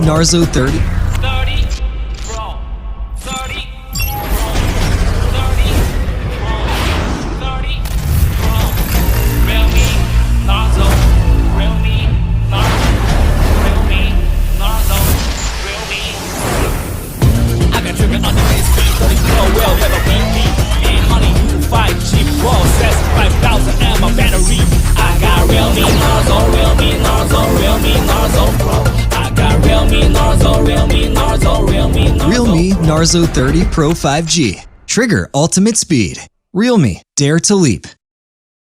Narzo 30. 30 Pro, 30 Pro, 30 Pro, 30 Pro, Realme Narzo, Realme Narzo, Realme Narzo, Realme. I got driven on the base speed, 30 Pro will never beat me. And honey, you 5G process, 5,000 mAh battery. I got Realme Narzo, Realme Narzo, Realme Narzo Pro. I got Realme Narzo, Realme Narzo, Realme Narzo. Realme Narzo 30 Pro 5G. Trigger ultimate speed. Realme, dare to leap.